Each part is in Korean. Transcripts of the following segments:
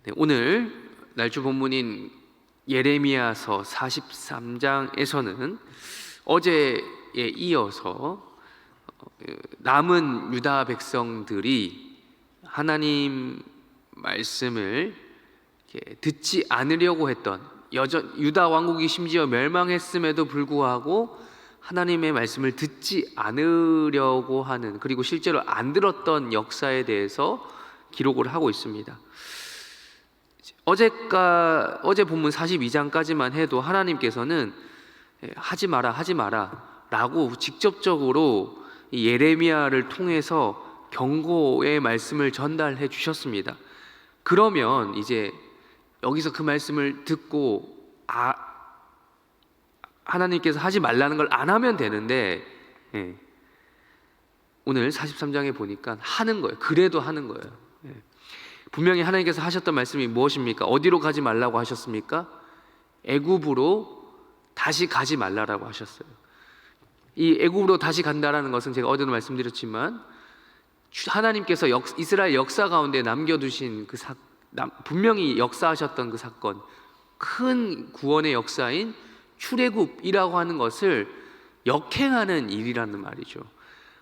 네, 오늘 날주 본문인 예레미야서 43장에서는 어제에 이어서 남은 유다 백성들이 하나님 말씀을 듣지 않으려고 했던, 유다 왕국이 심지어 멸망했음에도 불구하고 하나님의 말씀을 듣지 않으려고 하는, 그리고 실제로 안 들었던 역사에 대해서 기록을 하고 있습니다. 어제 본문 42장까지만 해도 하나님께서는 하지 마라 라고 직접적으로 예레미야를 통해서 경고의 말씀을 전달해 주셨습니다. 그러면 이제 여기서 그 말씀을 듣고 하나님께서 하지 말라는 걸 안 하면 되는데, 오늘 43장에 보니까 하는 거예요. 그래도 하는 거예요. 분명히 하나님께서 하셨던 말씀이 무엇입니까? 어디로 가지 말라고 하셨습니까? 애굽으로 다시 가지 말라라고 하셨어요. 이 애굽으로 다시 간다라는 것은 제가 어제도 말씀드렸지만 하나님께서 이스라엘 역사 가운데 남겨두신 분명히 역사하셨던 그 사건, 큰 구원의 역사인 출애굽이라고 하는 것을 역행하는 일이라는 말이죠.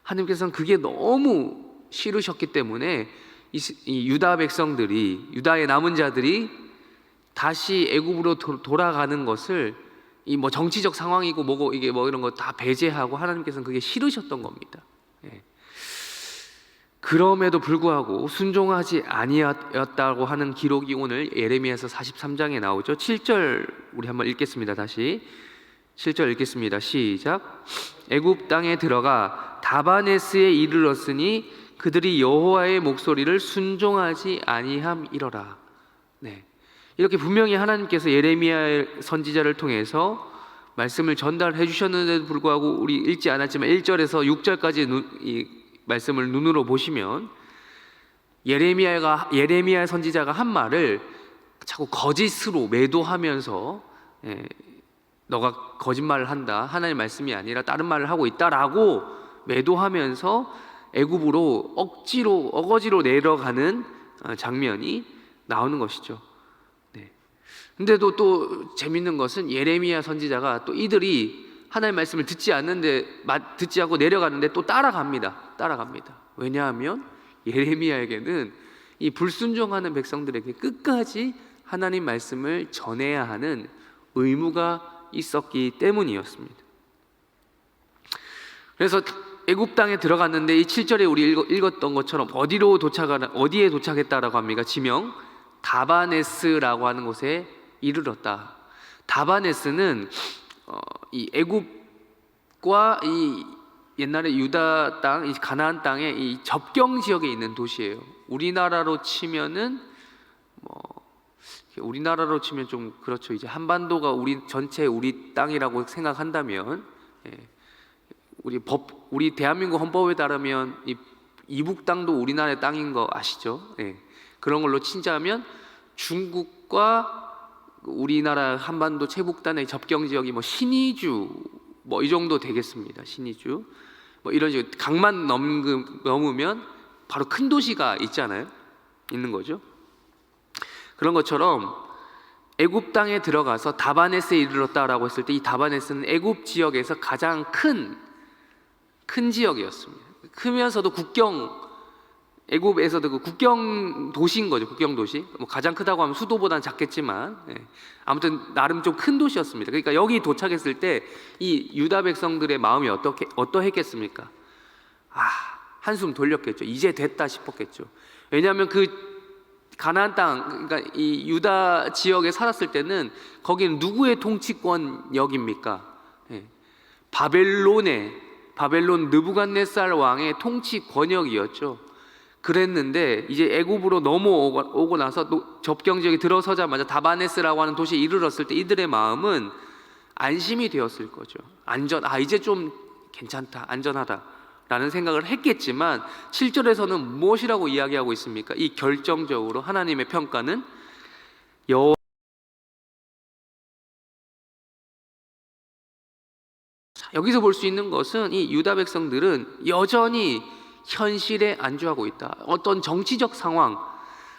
하나님께서는 그게 너무 싫으셨기 때문에 이 유다 백성들이, 유다의 남은 자들이 다시 애굽으로 돌아가는 것을 정치적 상황이고 뭐고 이게 이런 거 다 배제하고 하나님께서는 그게 싫으셨던 겁니다. 그럼에도 불구하고 순종하지 아니하였다고 하는 기록이 오늘 예레미야서 43장에 나오죠. 7절 우리 한번 읽겠습니다. 다시 7절 읽겠습니다. 시작. 애굽 땅에 들어가 다바네스에 이르렀으니 그들이 여호와의 목소리를 순종하지 아니함이러라. 이렇게 분명히 하나님께서 예레미야 선지자를 통해서 말씀을 전달해 주셨는데도 불구하고 우리 읽지 않았지만 1절에서 6절까지 이 말씀을 눈으로 보시면 예레미야 선지자가 한 말을 자꾸 거짓으로 매도하면서 너가 거짓말을 한다, 하나님의 말씀이 아니라 다른 말을 하고 있다라고 매도하면서 애굽으로 어거지로 내려가는 장면이 나오는 것이죠. 근데도 또 재밌는 것은 예레미야 선지자가 또 이들이 하나님의 말씀을 듣지 않고 내려가는데 또 따라갑니다. 왜냐하면 예레미야에게는 이 불순종하는 백성들에게 끝까지 하나님 말씀을 전해야 하는 의무가 있었기 때문이었습니다. 그래서 애굽 땅에 들어갔는데 이 7절에 우리 읽었던 것처럼 어디에 도착했다라고 합니까? 지명 다바네스라고 하는 곳에 이르렀다. 다바네스는 이 애굽과 이 옛날에 유다 땅, 이 가나안 땅의 이 접경 지역에 있는 도시예요. 우리나라로 치면 좀 그렇죠. 이제 한반도가 전체 우리 땅이라고 생각한다면, 우리 대한민국 헌법에 따르면 이북 땅도 우리나라의 땅인 거 아시죠? 그런 걸로 친자하면 중국과 우리나라 한반도 최북단의 접경 지역이 신의주 이 정도 되겠습니다. 신의주 이런 식으로 강만 넘으면 바로 큰 도시가 있는 거죠. 그런 것처럼 애굽 땅에 들어가서 다바네스에 이르렀다라고 했을 때 이 다바네스는 애굽 지역에서 가장 큰 지역이었습니다. 크면서도 애굽에서도 그 국경 도시인 거죠. 국경 도시. 가장 크다고 하면 수도보다는 작겠지만, 아무튼 나름 좀 큰 도시였습니다. 그러니까 여기 도착했을 때 이 유다 백성들의 마음이 어떠했겠습니까? 한숨 돌렸겠죠. 이제 됐다 싶었겠죠. 왜냐하면 그 가나안 땅, 그러니까 이 유다 지역에 살았을 때는 거기는 누구의 통치권역입니까? 바벨론 느부갓네살 왕의 통치 권역이었죠. 그랬는데 이제 애굽으로 넘어오고 나서 접경 지역에 들어서자마자 다바네스라고 하는 도시에 이르렀을 때 이들의 마음은 안심이 되었을 거죠. 이제 좀 괜찮다, 안전하다라는 생각을 했겠지만 7절에서는 무엇이라고 이야기하고 있습니까? 이 결정적으로 하나님의 평가는 여기서 볼 수 있는 것은 이 유다 백성들은 여전히 현실에 안주하고 있다. 어떤 정치적 상황,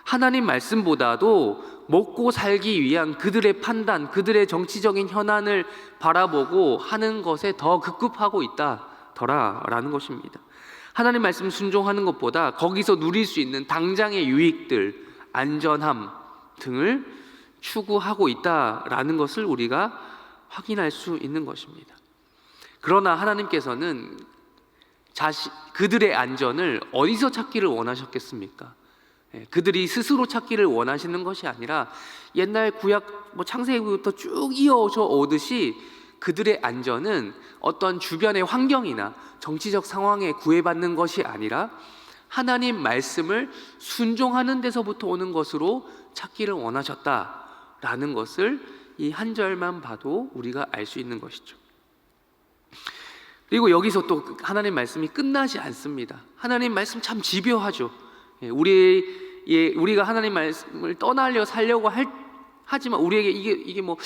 하나님 말씀보다도 먹고 살기 위한 그들의 판단, 그들의 정치적인 현안을 바라보고 하는 것에 더 급급하고 있다더라라는 것입니다. 하나님 말씀 순종하는 것보다 거기서 누릴 수 있는 당장의 유익들, 안전함 등을 추구하고 있다라는 것을 우리가 확인할 수 있는 것입니다. 그러나 하나님께서는 그들의 안전을 어디서 찾기를 원하셨겠습니까? 그들이 스스로 찾기를 원하시는 것이 아니라 옛날 구약 창세기부터 쭉 이어져 오듯이 그들의 안전은 어떤 주변의 환경이나 정치적 상황에 구애받는 것이 아니라 하나님 말씀을 순종하는 데서부터 오는 것으로 찾기를 원하셨다라는 것을 이 한 절만 봐도 우리가 알 수 있는 것이죠. 그리고 여기서 또 하나님 말씀이 끝나지 않습니다. 하나님 말씀 참 집요하죠. 우리가 하나님 말씀을 떠나려 살려고 하지만 우리에게 이걸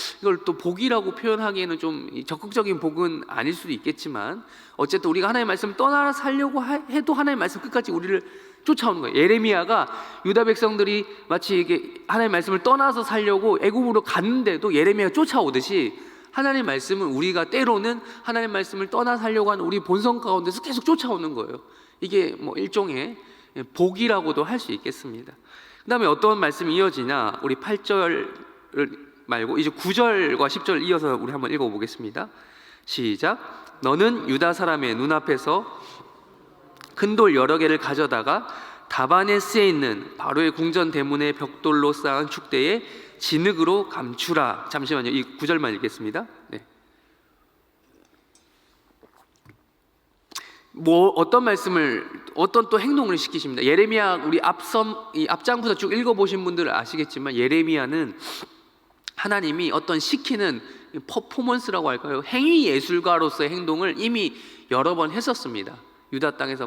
또 복이라고 표현하기에는 좀 적극적인 복은 아닐 수도 있겠지만 어쨌든 우리가 하나님 말씀을 떠나 살려고 해도 하나님 말씀 끝까지 우리를 쫓아오는 거예요. 예레미야가 유다 백성들이 마치 이게 하나님 말씀을 떠나서 살려고 애굽으로 갔는데도 예레미야가 쫓아오듯이 하나님 말씀은 우리가 때로는 하나님 말씀을 떠나 살려고 하는 우리 본성 가운데서 계속 쫓아오는 거예요. 이게 일종의 복이라고도 할 수 있겠습니다. 그 다음에 어떤 말씀이 이어지냐, 우리 8절 말고 이제 9절과 10절 이어서 우리 한번 읽어보겠습니다. 시작. 너는 유다 사람의 눈앞에서 큰 돌 여러 개를 가져다가 다바네스에 있는 바로의 궁전 대문의 벽돌로 쌓은 축대에 진흙으로 감추라. 잠시만요, 이 9절만 읽겠습니다. 네. 어떤 또 행동을 시키십니다. 예레미야, 우리 이 앞장부터 쭉 읽어보신 분들은 아시겠지만 예레미야는 하나님이 어떤 시키는 퍼포먼스라고 할까요? 행위 예술가로서의 행동을 이미 여러 번 했었습니다. 유다 땅에서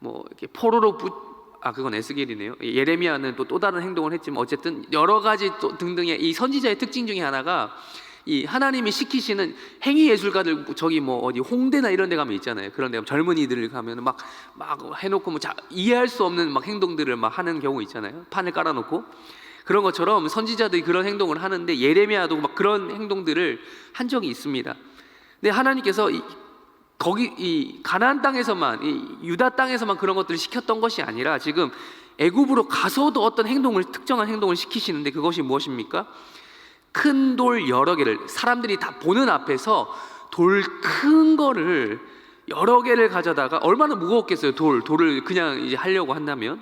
이렇게 포로로 그건 에스겔이네요. 예레미야는 또 다른 행동을 했지만 어쨌든 여러 가지 또 등등의 이 선지자의 특징 중에 하나가 이 하나님이 시키시는 행위 예술가들, 저기 어디 홍대나 이런 데 가면 있잖아요. 그런 데 젊은이들 가면 막 해놓고 이해할 수 없는 행동들을 하는 경우 있잖아요. 판을 깔아놓고. 그런 것처럼 선지자들이 그런 행동을 하는데 예레미야도 그런 행동들을 한 적이 있습니다. 근데 하나님께서 이 가나안 땅에서만, 이 유다 땅에서만 그런 것들을 시켰던 것이 아니라 지금 애굽으로 가서도 어떤 특정한 행동을 시키시는데 그것이 무엇입니까? 큰 돌 여러 개를, 사람들이 다 보는 앞에서 돌 큰 거를 여러 개를 가져다가, 얼마나 무거웠겠어요. 돌을 그냥 이제 하려고 한다면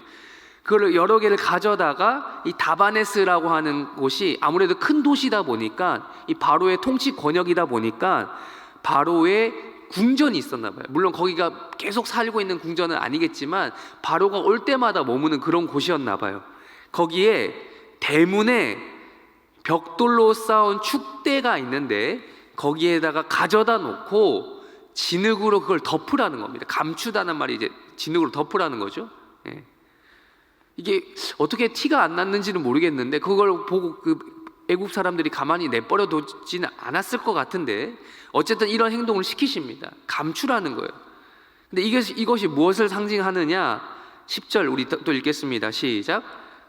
그걸 여러 개를 가져다가 이 다바네스라고 하는 곳이 아무래도 큰 도시다 보니까, 이 바로의 통치 권역이다 보니까 바로의 궁전이 있었나 봐요. 물론 거기가 계속 살고 있는 궁전은 아니겠지만 바로가 올 때마다 머무는 그런 곳이었나 봐요. 거기에 대문에 벽돌로 쌓은 축대가 있는데 거기에다가 가져다 놓고 진흙으로 그걸 덮으라는 겁니다. 감추다는 말이 이제 진흙으로 덮으라는 거죠. 예. 이게 어떻게 티가 안 났는지는 모르겠는데 그걸 보고 애국 사람들이 가만히 내버려 두지는 않았을 것 같은데 어쨌든 이런 행동을 시키십니다. 감추라는 거예요. 근데 이것이 무엇을 상징하느냐? 10절 우리 또 읽겠습니다. 시작.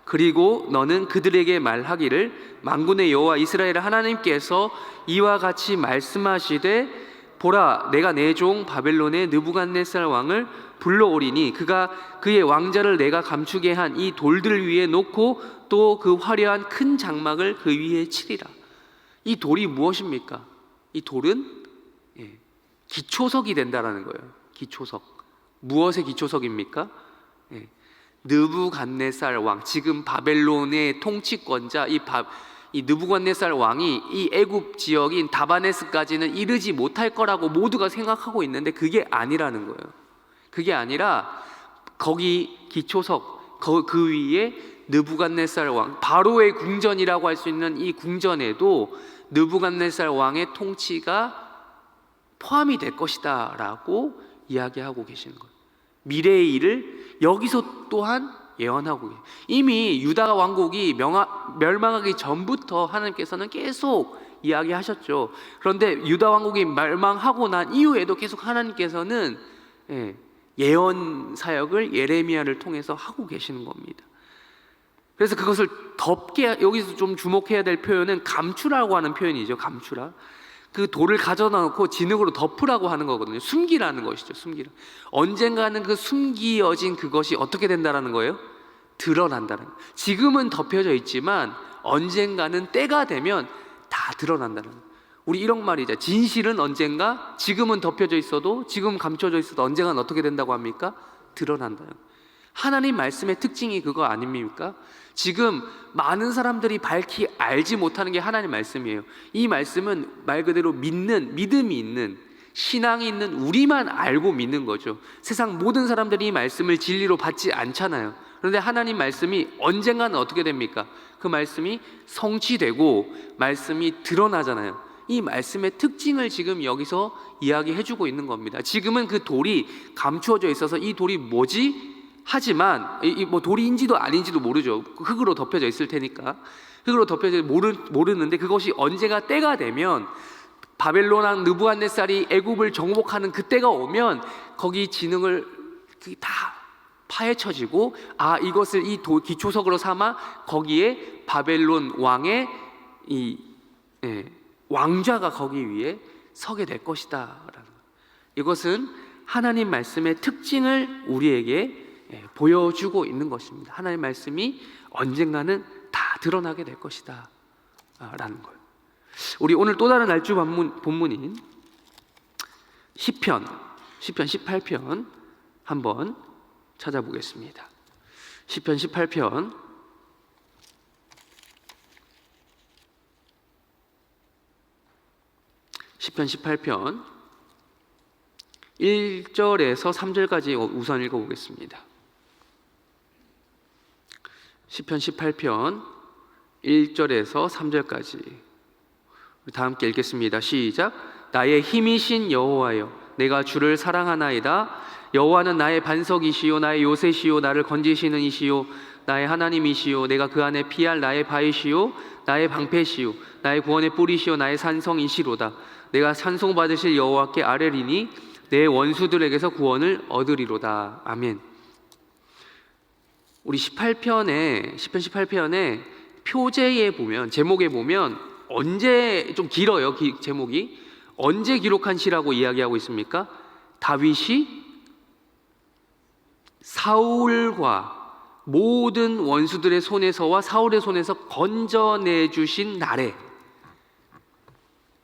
그리고 너는 그들에게 말하기를 만군의 여호와 이스라엘 하나님께서 이와 같이 말씀하시되 보라, 내가 내 종 바벨론의 느부갓네살 왕을 불러오리니 그가 그의 왕자를 내가 감추게 한 이 돌들 위에 놓고 또 그 화려한 큰 장막을 그 위에 치리라. 이 돌이 무엇입니까? 이 돌은 기초석이 된다라는 거예요. 기초석. 무엇의 기초석입니까? 느부갓네살 왕, 지금 바벨론의 통치권자 이 느부갓네살 왕이 이 애굽 지역인 다바네스까지는 이르지 못할 거라고 모두가 생각하고 있는데 그게 아니라는 거예요. 그게 아니라 거기 기초석, 그 위에 느부갓네살 왕, 바로의 궁전이라고 할 수 있는 이 궁전에도 느부갓네살 왕의 통치가 포함이 될 것이다 라고 이야기하고 계시는 거예요. 미래의 일을 여기서 또한 예언하고 계세요. 이미 유다 왕국이 멸망하기 전부터 하나님께서는 계속 이야기하셨죠. 그런데 유다 왕국이 멸망하고 난 이후에도 계속 하나님께서는 예언 사역을 예레미야를 통해서 하고 계시는 겁니다. 그래서 그것을 덮게, 여기서 좀 주목해야 될 표현은 감추라고 하는 표현이죠. 감추라. 그 돌을 가져다 놓고 진흙으로 덮으라고 하는 거거든요. 숨기라는 것이죠. 숨기라. 언젠가는 그 숨기어진 그것이 어떻게 된다라는 거예요? 드러난다는 거예요. 지금은 덮여져 있지만 언젠가는 때가 되면 다 드러난다는 거예요. 우리 이런 말이죠. 진실은 언젠가, 지금은 덮여져 있어도, 지금 감춰져 있어도 언젠가는 어떻게 된다고 합니까? 드러난다는 거예요. 하나님 말씀의 특징이 그거 아닙니까? 지금 많은 사람들이 밝히 알지 못하는 게 하나님 말씀이에요. 이 말씀은 말 그대로 믿음이 있는, 신앙이 있는 우리만 알고 믿는 거죠. 세상 모든 사람들이 이 말씀을 진리로 받지 않잖아요. 그런데 하나님 말씀이 언젠가는 어떻게 됩니까? 그 말씀이 성취되고 말씀이 드러나잖아요. 이 말씀의 특징을 지금 여기서 이야기해주고 있는 겁니다. 지금은 그 돌이 감추어져 있어서 이 돌이 뭐지? 하지만 뭐 돌인지도 아닌지도 모르죠. 흙으로 덮여져 있을 테니까. 흙으로 덮여져 모르는데 그것이 언제가 때가 되면 바벨론 왕 느부갓네살이 애굽을 정복하는 그때가 오면 거기 진흙을 다 파헤쳐지고 이것을 이 기초석으로 삼아 거기에 바벨론 왕의 왕좌가 거기 위에 서게 될 것이다. 이것은 하나님 말씀의 특징을 우리에게 보여주고 있는 것입니다. 하나님 말씀이 언젠가는 다 드러나게 될 것이다 라는 거예요. 우리 오늘 또 다른 날주 본문인 시편 18편 한번 찾아보겠습니다. 시편 18편 1절에서 3절까지 우선 읽어보겠습니다. 시편 18편 1절에서 3절까지 다 함께 읽겠습니다. 시작. 나의 힘이신 여호와여, 내가 주를 사랑하나이다. 여호와는 나의 반석이시요 나의 요새시요 나를 건지시는 이시요 나의 하나님이시요 내가 그 안에 피할 나의 바위시요 나의 방패시요 나의 구원의 뿌리시요 나의 산성이시로다. 내가 찬송받으실 여호와께 아뢰리니 내 원수들에게서 구원을 얻으리로다. 아멘. 우리 시편 18편에 표제에 보면, 제목에 보면 언제, 좀 길어요 제목이, 언제 기록한 시라고 이야기하고 있습니까? 다윗이 사울과 모든 원수들의 손에서와 사울의 손에서 건져내 주신 날에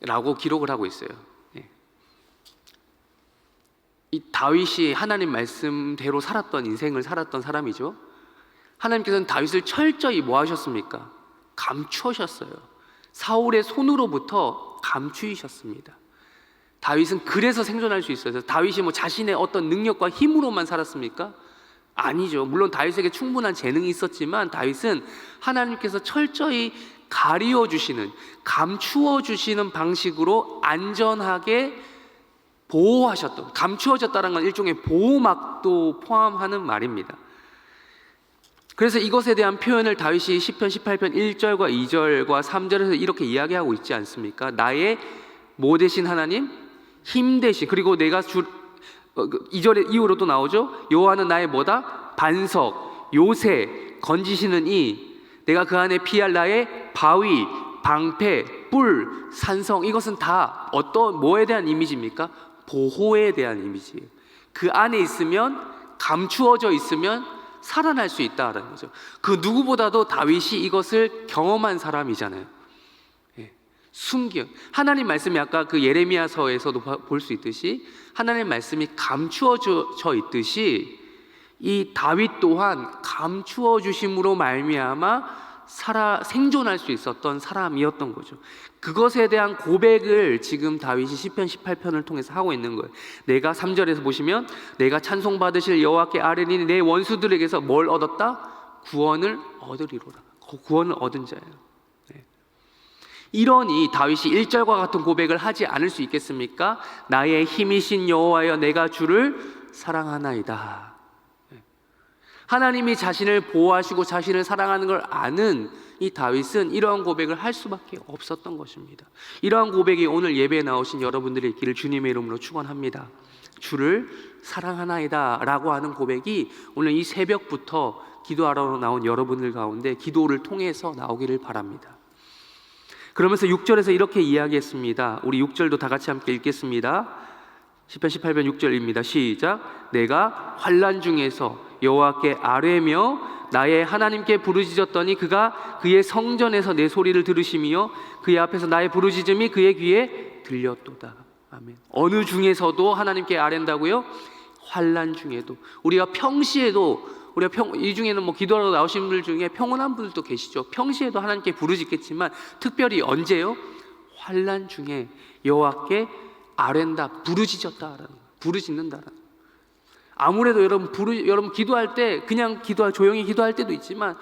라고 기록을 하고 있어요. 이 다윗이 하나님 말씀대로 살았던 인생을 살았던 사람이죠. 하나님께서는 다윗을 철저히 뭐 하셨습니까? 감추셨어요. 사울의 손으로부터 감추셨습니다. 다윗은 그래서 생존할 수 있어요. 다윗이 뭐 자신의 어떤 능력과 힘으로만 살았습니까? 아니죠. 물론 다윗에게 충분한 재능이 있었지만 다윗은 하나님께서 철저히 가리워 주시는, 감추어 주시는 방식으로 안전하게 보호하셨던, 감추어졌다는 건 일종의 보호막도 포함하는 말입니다. 그래서 이것에 대한 표현을 다윗이 시편 18편 1절과 2절과 3절에서 이렇게 이야기하고 있지 않습니까? 나의 뭐 대신 하나님? 힘 대신. 그리고 내가 2절의 이후로 또 나오죠. 여호와는 나의 뭐다? 반석, 요새, 건지시는 이, 내가 그 안에 피할 나의 바위, 방패, 뿔, 산성. 이것은 다 어떤 뭐에 대한 이미지입니까? 보호에 대한 이미지예요. 그 안에 있으면, 감추어져 있으면 살아날 수 있다라는 거죠. 그 누구보다도 다윗이 이것을 경험한 사람이잖아요. 숨겨. 하나님 말씀이 아까 그 예레미야서에서도 볼 수 있듯이 하나님 말씀이 감추어져 있듯이 이 다윗 또한 감추어 주심으로 말미암아 생존할 수 있었던 사람이었던 거죠. 그것에 대한 고백을 지금 다윗이 시편 18편을 통해서 하고 있는 거예요. 내가 3절에서 보시면 내가 찬송받으실 여호와께 아뢰리니 내 원수들에게서 뭘 얻었다? 구원을 얻으리로다. 구원을 얻은 자예요. 이러니 다윗이 1절과 같은 고백을 하지 않을 수 있겠습니까? 나의 힘이신 여호와여, 내가 주를 사랑하나이다. 하나님이 자신을 보호하시고 자신을 사랑하는 걸 아는 이 다윗은 이러한 고백을 할 수밖에 없었던 것입니다. 이러한 고백이 오늘 예배에 나오신 여러분들의 있기를 주님의 이름으로 축원합니다. 주를 사랑하나이다 라고 하는 고백이 오늘 이 새벽부터 기도하러 나온 여러분들 가운데 기도를 통해서 나오기를 바랍니다. 그러면서 6절에서 이렇게 이야기했습니다. 우리 6절도 다 같이 함께 읽겠습니다. 시편 18편 6절입니다. 시작. 내가 환난 중에서 여호와께 아뢰며 나의 하나님께 부르짖었더니 그가 그의 성전에서 내 소리를 들으시며 그의 앞에서 나의 부르짖음이 그의 귀에 들렸도다. 아멘. 어느 중에서도 하나님께 아뢰는다고요? 환난 중에도. 우리가 평시에도 이 중에는 뭐 기도하러 나오신 분들 중에 평온한 분들도 계시죠. 평시에도 하나님께 부르짖겠지만 특별히 언제요? 환난 중에 여호와께 아뢰다, 부르짖었다라는 거예요. 부르짖는다라는 거예요. 아무래도 여러분 기도할 때 그냥 조용히 기도할 때도 있지만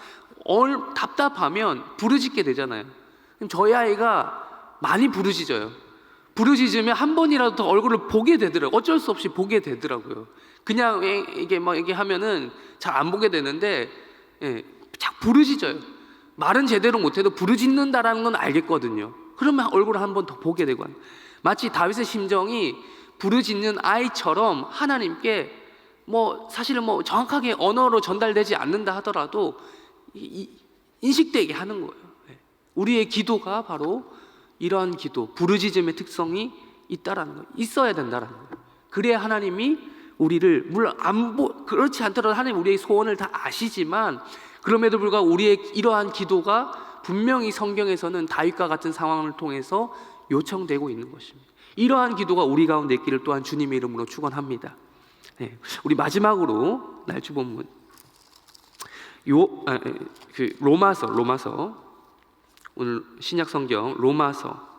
답답하면 부르짖게 되잖아요. 저희 아이가 많이 부르짖어요. 부르짖으면 한 번이라도 더 얼굴을 보게 되더라고요. 어쩔 수 없이 보게 되더라고요. 그냥 이게 하면은 잘 안 보게 되는데, 자꾸 부르짖어요. 말은 제대로 못해도 부르짖는다라는 건 알겠거든요. 그러면 얼굴을 한 번 더 보게 되고, 마치 다윗의 심정이 부르짖는 아이처럼 하나님께 사실은 정확하게 언어로 전달되지 않는다 하더라도 인식되게 하는 거예요. 우리의 기도가 바로 이러한 기도, 부르짖음의 특성이 있다라는 거예요. 있어야 된다라는 거예요. 그래야 하나님이 우리를, 물론 그렇지 않더라도 하나님 우리의 소원을 다 아시지만 그럼에도 불구하고 우리의 이러한 기도가 분명히 성경에서는 다윗과 같은 상황을 통해서 요청되고 있는 것입니다. 이러한 기도가 우리 가운데 있기를 또한 주님의 이름으로 축원합니다. 우리 마지막으로 날주 본문 로마서 오늘 신약 성경 로마서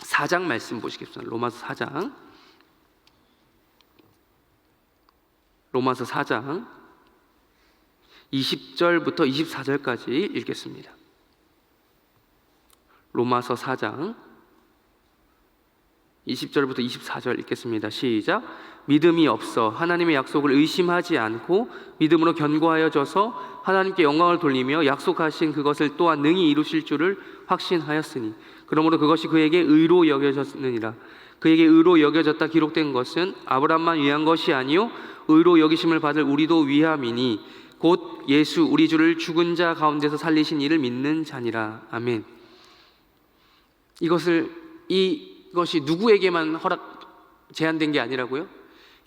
4장 말씀 보시겠습니다. 로마서 4장 20절부터 24절까지 읽겠습니다. 로마서 4장 20절부터 24절 읽겠습니다. 시작. 믿음이 없어 하나님의 약속을 의심하지 않고 믿음으로 견고하여져서 하나님께 영광을 돌리며 약속하신 그것을 또한 능히 이루실 줄을 확신하였으니 그러므로 그것이 그에게 의로 여겨졌느니라. 그에게 의로 여겨졌다 기록된 것은 아브라함만 위한 것이 아니요 의로 여기심을 받을 우리도 위함이니 곧 예수 우리 주를 죽은 자 가운데서 살리신 이를 믿는 자니라. 아멘. 이것이 누구에게만 제한된 게 아니라고요?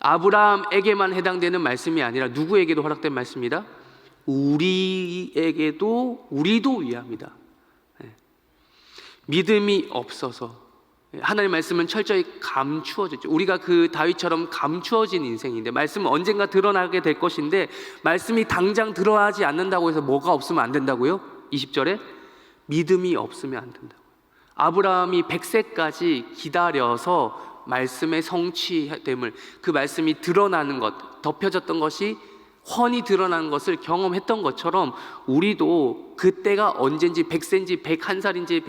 아브라함에게만 해당되는 말씀이 아니라 누구에게도 허락된 말씀이다? 우리도 위함이다. 믿음이 없어서 하나님의 말씀은 철저히 감추어졌죠. 우리가 그 다윗처럼 감추어진 인생인데 말씀은 언젠가 드러나게 될 것인데 말씀이 당장 드러나지 않는다고 해서 뭐가 없으면 안 된다고요? 20절에 믿음이 없으면 안 된다고. 아브라함이 100세까지 기다려서 말씀의 성취됨을, 그 말씀이 드러나는 것, 덮여졌던 것이 훤히 드러나는 것을 경험했던 것처럼 우리도 그때가 언젠지 100세인지 101살인지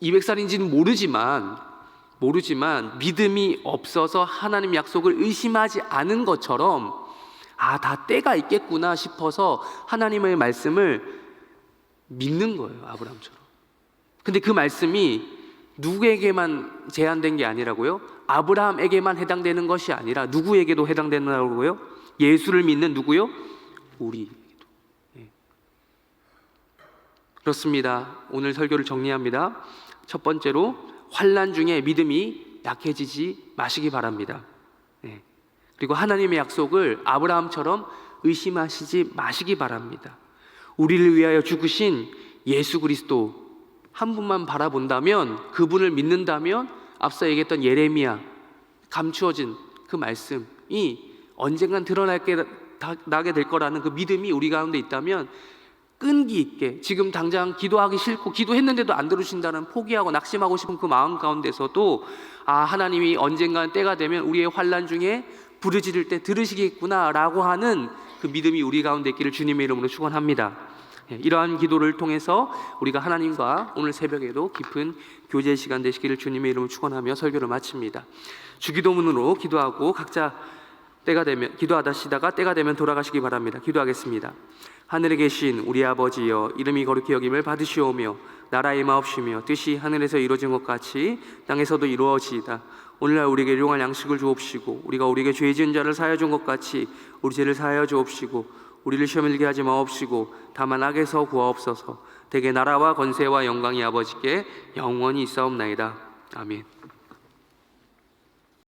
200살인지는 모르지만 믿음이 없어서 하나님 약속을 의심하지 않은 것처럼 다 때가 있겠구나 싶어서 하나님의 말씀을 믿는 거예요. 아브라함처럼. 근데 그 말씀이 누구에게만 제한된 게 아니라고요? 아브라함에게만 해당되는 것이 아니라 누구에게도 해당된다고요? 예수를 믿는 누구요? 우리에게도. 그렇습니다. 오늘 설교를 정리합니다. 첫 번째로 환난 중에 믿음이 약해지지 마시기 바랍니다. 그리고 하나님의 약속을 아브라함처럼 의심하시지 마시기 바랍니다. 우리를 위하여 죽으신 예수 그리스도 한 분만 바라본다면, 그분을 믿는다면 앞서 얘기했던 예레미야 감추어진 그 말씀이 언젠간 드러나게 될 거라는 그 믿음이 우리 가운데 있다면 끈기 있게 지금 당장 기도하기 싫고 기도했는데도 안 들으신다는 포기하고 낙심하고 싶은 그 마음 가운데서도 하나님이 언젠간 때가 되면 우리의 환난 중에 부르짖을 때 들으시겠구나 라고 하는 그 믿음이 우리 가운데 있기를 주님의 이름으로 축원합니다. 이러한 기도를 통해서 우리가 하나님과 오늘 새벽에도 깊은 교제 시간 되시기를 주님의 이름으로 축원하며 설교를 마칩니다. 주기도문으로 기도하고 각자 기도하시다가 때가 되면 돌아가시기 바랍니다. 기도하겠습니다. 하늘에 계신 우리 아버지여, 이름이 거룩히 여김을 받으시오며 나라의 마옵시며 뜻이 하늘에서 이루어진 것 같이 땅에서도 이루어지이다. 오늘날 우리에게 일용할 양식을 주옵시고 우리가 우리에게 죄 지은 자를 사하여 준 것 같이 우리 죄를 사하여 주옵시고 우리를 시험에 들게 하지 마옵시고 다만 악에서 구하옵소서. 대개 나라와 권세와 영광이 아버지께 영원히 있사옵나이다. 아멘.